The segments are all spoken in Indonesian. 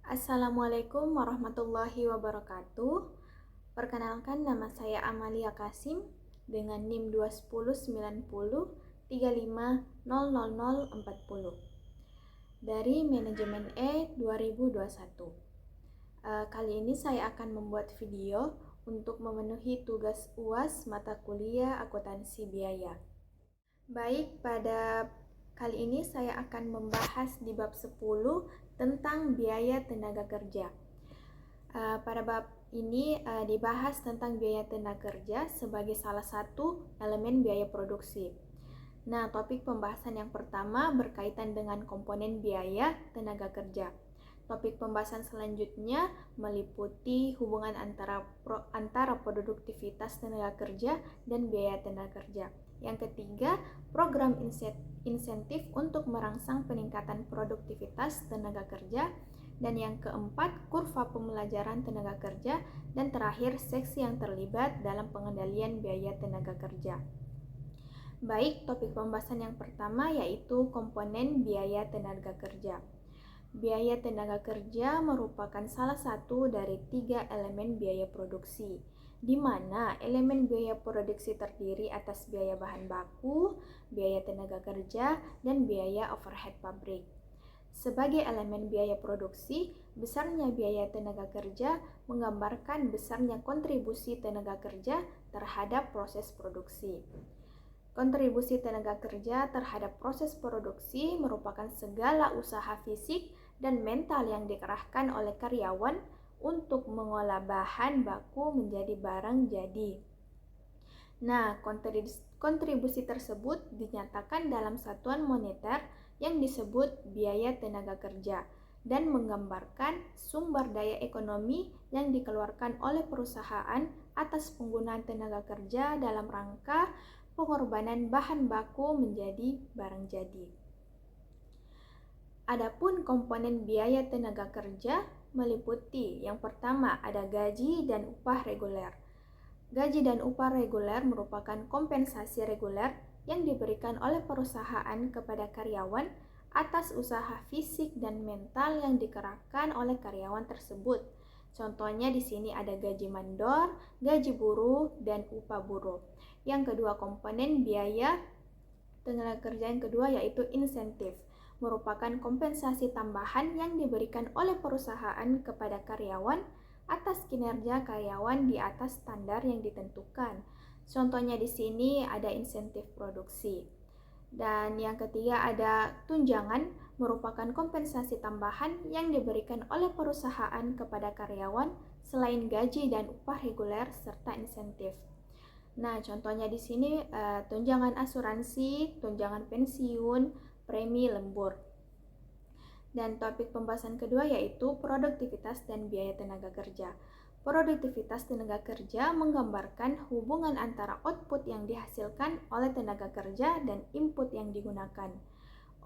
Assalamualaikum warahmatullahi wabarakatuh. Perkenalkan, nama saya Amalia Kasim dengan NIM 21090350040 dari Manajemen E 2021. Kali ini saya akan membuat video untuk memenuhi tugas UAS mata kuliah akuntansi biaya. Baik, pada kali ini saya akan membahas di bab 10 tentang biaya tenaga kerja. Pada bab ini dibahas tentang biaya tenaga kerja sebagai salah satu elemen biaya produksi. Nah, topik pembahasan yang pertama berkaitan dengan komponen biaya tenaga kerja. Topik pembahasan selanjutnya meliputi hubungan antara produktivitas tenaga kerja dan biaya tenaga kerja. Yang ketiga, program insentif untuk merangsang peningkatan produktivitas tenaga kerja. Dan yang keempat, kurva pembelajaran tenaga kerja. Dan terakhir, seksi yang terlibat dalam pengendalian biaya tenaga kerja. Baik, topik pembahasan yang pertama yaitu komponen biaya tenaga kerja. Biaya tenaga kerja merupakan salah satu dari 3 elemen biaya produksi, di mana elemen biaya produksi terdiri atas biaya bahan baku, biaya tenaga kerja, dan biaya overhead pabrik. Sebagai elemen biaya produksi, besarnya biaya tenaga kerja menggambarkan besarnya kontribusi tenaga kerja terhadap proses produksi. Kontribusi tenaga kerja terhadap proses produksi merupakan segala usaha fisik dan mental yang dikerahkan oleh karyawan untuk mengolah bahan baku menjadi barang jadi. Nah, kontribusi tersebut dinyatakan dalam satuan moneter yang disebut biaya tenaga kerja dan menggambarkan sumber daya ekonomi yang dikeluarkan oleh perusahaan atas penggunaan tenaga kerja dalam rangka pengorbanan bahan baku menjadi barang jadi. Adapun komponen biaya tenaga kerja meliputi yang pertama ada gaji dan upah reguler. Gaji dan upah reguler merupakan kompensasi reguler yang diberikan oleh perusahaan kepada karyawan atas usaha fisik dan mental yang dikerahkan oleh karyawan tersebut. Contohnya di sini ada gaji mandor, gaji buruh, dan upah buruh. Yang kedua, komponen biaya tenaga kerja yang kedua yaitu insentif, merupakan kompensasi tambahan yang diberikan oleh perusahaan kepada karyawan atas kinerja karyawan di atas standar yang ditentukan. Contohnya di sini ada insentif produksi. Dan yang ketiga ada tunjangan, merupakan kompensasi tambahan yang diberikan oleh perusahaan kepada karyawan selain gaji dan upah reguler serta insentif. Nah, contohnya di sini tunjangan asuransi, tunjangan pensiun, premi lembur. Dan topik pembahasan kedua yaitu produktivitas dan biaya tenaga kerja. Produktivitas tenaga kerja menggambarkan hubungan antara output yang dihasilkan oleh tenaga kerja dan input yang digunakan.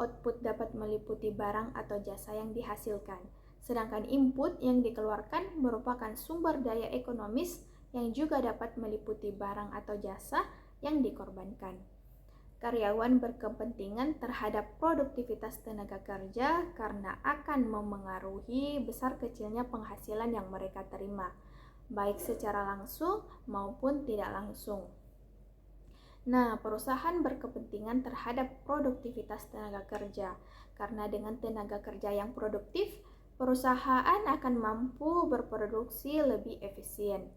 Output dapat meliputi barang atau jasa yang dihasilkan, sedangkan input yang dikeluarkan merupakan sumber daya ekonomis yang juga dapat meliputi barang atau jasa yang dikorbankan. Karyawan berkepentingan terhadap produktivitas tenaga kerja karena akan memengaruhi besar kecilnya penghasilan yang mereka terima, baik secara langsung maupun tidak langsung. Nah, perusahaan berkepentingan terhadap produktivitas tenaga kerja karena dengan tenaga kerja yang produktif, perusahaan akan mampu berproduksi lebih efisien.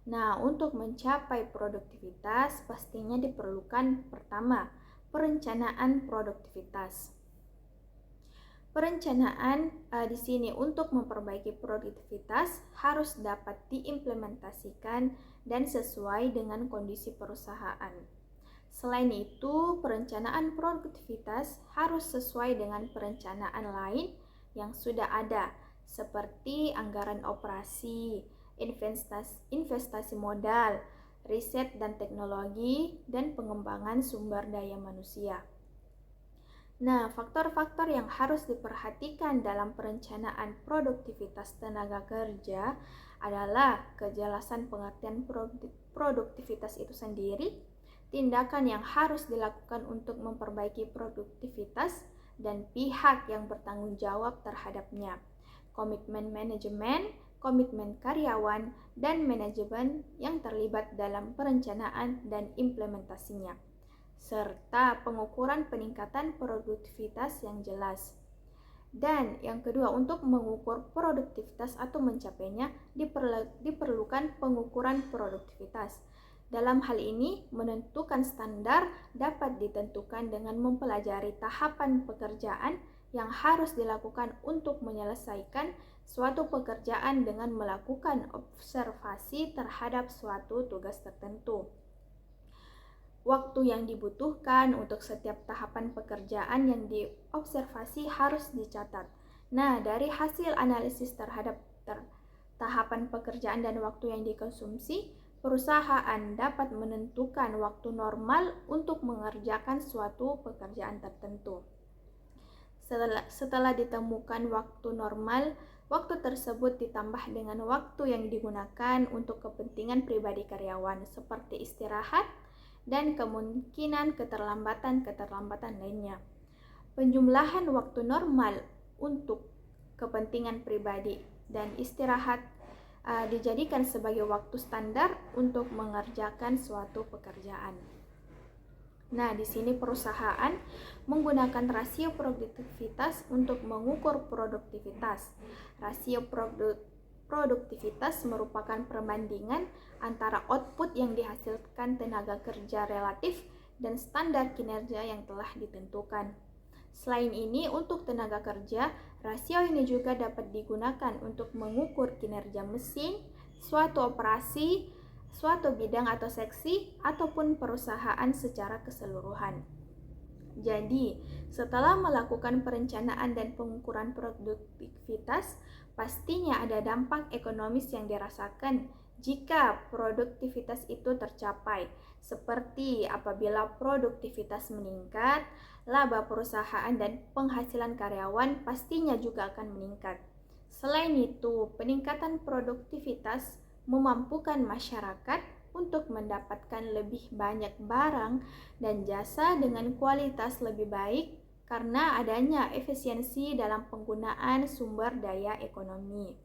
Nah, untuk mencapai produktivitas pastinya diperlukan pertama, perencanaan produktivitas. Perencanaan di sini untuk memperbaiki produktivitas harus dapat diimplementasikan dan sesuai dengan kondisi perusahaan. Selain itu, perencanaan produktivitas harus sesuai dengan perencanaan lain yang sudah ada, seperti anggaran operasi, investasi modal, riset dan teknologi, dan pengembangan sumber daya manusia. Nah, faktor-faktor yang harus diperhatikan dalam perencanaan produktivitas tenaga kerja adalah kejelasan pengertian produktivitas itu sendiri, tindakan yang harus dilakukan untuk memperbaiki produktivitas, dan pihak yang bertanggung jawab terhadapnya. komitmen manajemen, komitmen karyawan, dan manajemen yang terlibat dalam perencanaan dan implementasinya, serta pengukuran peningkatan produktivitas yang jelas. Dan yang kedua, untuk mengukur produktivitas atau mencapainya diperlukan pengukuran produktivitas. Dalam hal ini, menentukan standar dapat ditentukan dengan mempelajari tahapan pekerjaan yang harus dilakukan untuk menyelesaikan suatu pekerjaan dengan melakukan observasi terhadap suatu tugas tertentu. Waktu yang dibutuhkan untuk setiap tahapan pekerjaan yang diobservasi harus dicatat. Nah, dari hasil analisis terhadap tahapan pekerjaan dan waktu yang dikonsumsi, perusahaan dapat menentukan waktu normal untuk mengerjakan suatu pekerjaan tertentu. Setelah ditemukan waktu normal, waktu tersebut ditambah dengan waktu yang digunakan untuk kepentingan pribadi karyawan seperti istirahat dan kemungkinan keterlambatan lainnya. Penjumlahan waktu normal untuk kepentingan pribadi dan istirahat dijadikan sebagai waktu standar untuk mengerjakan suatu pekerjaan. Nah, di sini perusahaan menggunakan rasio produktivitas untuk mengukur produktivitas. Rasio produktivitas merupakan perbandingan antara output yang dihasilkan tenaga kerja relatif dan standar kinerja yang telah ditentukan. Selain ini, untuk tenaga kerja, rasio ini juga dapat digunakan untuk mengukur kinerja mesin, suatu operasi, suatu bidang atau seksi, ataupun perusahaan secara keseluruhan. Jadi, setelah melakukan perencanaan dan pengukuran produktivitas, pastinya ada dampak ekonomis yang dirasakan jika produktivitas itu tercapai, seperti apabila produktivitas meningkat, laba perusahaan dan penghasilan karyawan pastinya juga akan meningkat. Selain itu, peningkatan produktivitas memampukan masyarakat untuk mendapatkan lebih banyak barang dan jasa dengan kualitas lebih baik karena adanya efisiensi dalam penggunaan sumber daya ekonomi.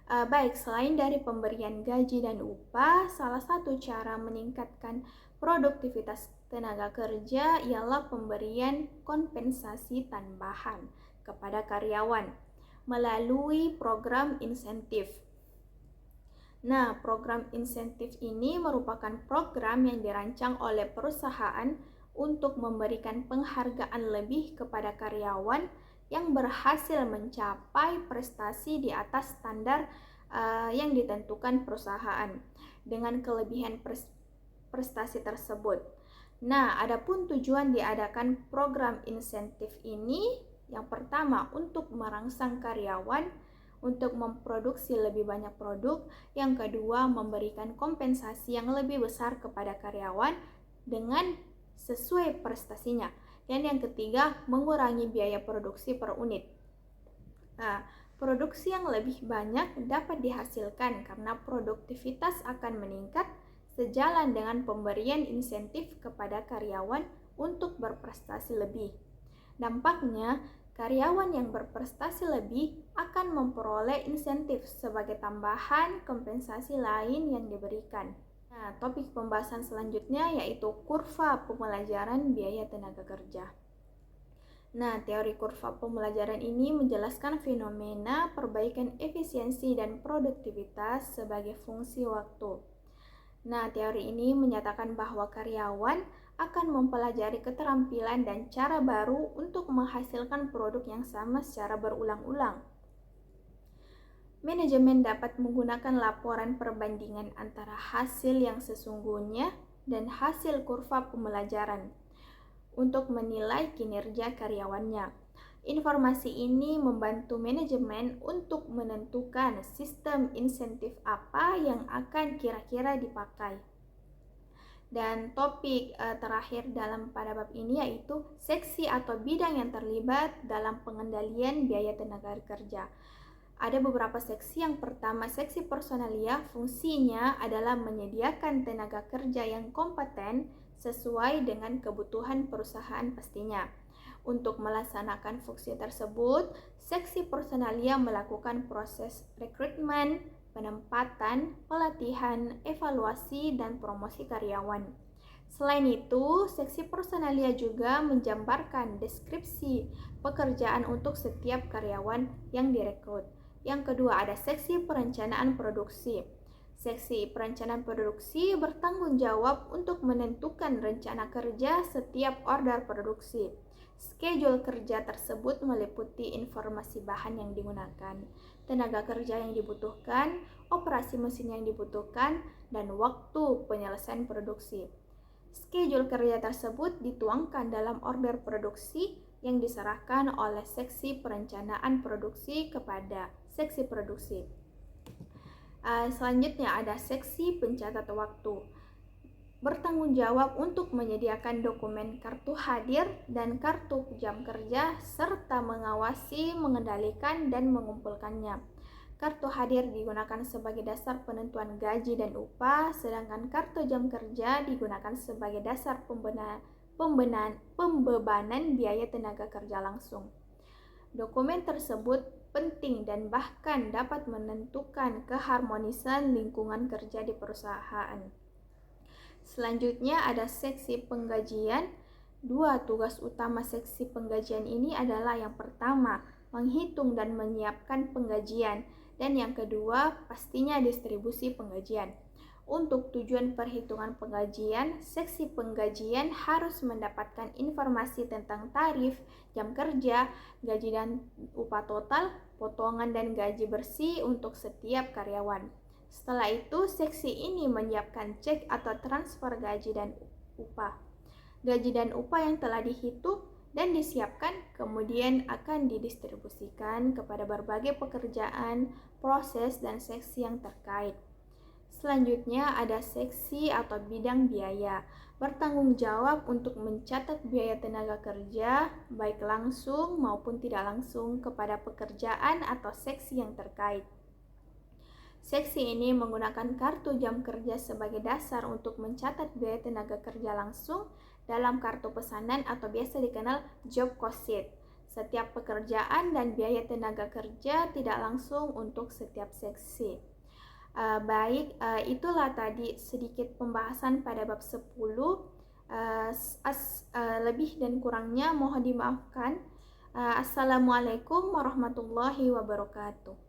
Baik, selain dari pemberian gaji dan upah, salah satu cara meningkatkan produktivitas tenaga kerja ialah pemberian kompensasi tambahan kepada karyawan melalui program insentif. Nah, program insentif ini merupakan program yang dirancang oleh perusahaan untuk memberikan penghargaan lebih kepada karyawan yang berhasil mencapai prestasi di atas standar yang ditentukan perusahaan dengan kelebihan prestasi tersebut. Nah, adapun tujuan diadakan program insentif ini, yang pertama untuk merangsang karyawan untuk memproduksi lebih banyak produk, yang kedua memberikan kompensasi yang lebih besar kepada karyawan dengan sesuai prestasinya, dan yang ketiga mengurangi biaya produksi per unit. Nah, produksi yang lebih banyak dapat dihasilkan karena produktivitas akan meningkat sejalan dengan pemberian insentif kepada karyawan untuk berprestasi lebih. Dampaknya, karyawan yang berprestasi lebih akan memperoleh insentif sebagai tambahan kompensasi lain yang diberikan. Nah, topik pembahasan selanjutnya yaitu kurva pembelajaran biaya tenaga kerja. Nah, teori kurva pembelajaran ini menjelaskan fenomena perbaikan efisiensi dan produktivitas sebagai fungsi waktu. Nah, teori ini menyatakan bahwa karyawan akan mempelajari keterampilan dan cara baru untuk menghasilkan produk yang sama secara berulang-ulang. Manajemen dapat menggunakan laporan perbandingan antara hasil yang sesungguhnya dan hasil kurva pembelajaran untuk menilai kinerja karyawannya. Informasi ini membantu manajemen untuk menentukan sistem insentif apa yang akan kira-kira dipakai. Dan topik terakhir pada bab ini yaitu seksi atau bidang yang terlibat dalam pengendalian biaya tenaga kerja. Ada beberapa seksi. Yang pertama, seksi personalia, fungsinya adalah menyediakan tenaga kerja yang kompeten sesuai dengan kebutuhan perusahaan pastinya. Untuk melaksanakan fungsi tersebut, seksi personalia melakukan proses rekrutmen, penempatan, pelatihan, evaluasi, dan promosi karyawan. Selain itu, seksi personalia juga menjabarkan deskripsi pekerjaan untuk setiap karyawan yang direkrut. Yang kedua, ada seksi perencanaan produksi. Seksi perencanaan produksi bertanggung jawab untuk menentukan rencana kerja setiap order produksi. Schedule kerja tersebut meliputi informasi bahan yang digunakan, tenaga kerja yang dibutuhkan, operasi mesin yang dibutuhkan, dan waktu penyelesaian produksi. Schedule kerja tersebut dituangkan dalam order produksi yang diserahkan oleh seksi perencanaan produksi kepada seksi produksi. Selanjutnya ada seksi pencatat waktu. Bertanggung jawab untuk menyediakan dokumen kartu hadir dan kartu jam kerja serta mengawasi, mengendalikan, dan mengumpulkannya. Kartu hadir digunakan sebagai dasar penentuan gaji dan upah, sedangkan kartu jam kerja digunakan sebagai dasar pembebanan biaya tenaga kerja langsung. Dokumen tersebut penting dan bahkan dapat menentukan keharmonisan lingkungan kerja di perusahaan. Selanjutnya ada seksi penggajian. Dua tugas utama seksi penggajian ini adalah yang pertama, menghitung dan menyiapkan penggajian, dan yang kedua, pastinya distribusi penggajian. Untuk tujuan perhitungan penggajian, seksi penggajian harus mendapatkan informasi tentang tarif, jam kerja, gaji dan upah total, potongan dan gaji bersih untuk setiap karyawan. Setelah itu, seksi ini menyiapkan cek atau transfer gaji dan upah. Gaji dan upah yang telah dihitung dan disiapkan kemudian akan didistribusikan kepada berbagai pekerjaan, proses, dan seksi yang terkait. Selanjutnya ada seksi atau bidang biaya. Bertanggung jawab untuk mencatat biaya tenaga kerja, baik langsung maupun tidak langsung kepada pekerjaan atau seksi yang terkait. Seksi ini menggunakan kartu jam kerja sebagai dasar untuk mencatat biaya tenaga kerja langsung dalam kartu pesanan atau biasa dikenal job cost sheet. Setiap pekerjaan dan biaya tenaga kerja tidak langsung untuk setiap seksi. Itulah tadi sedikit pembahasan pada bab 10. Lebih dan kurangnya mohon dimaafkan. Assalamualaikum warahmatullahi wabarakatuh.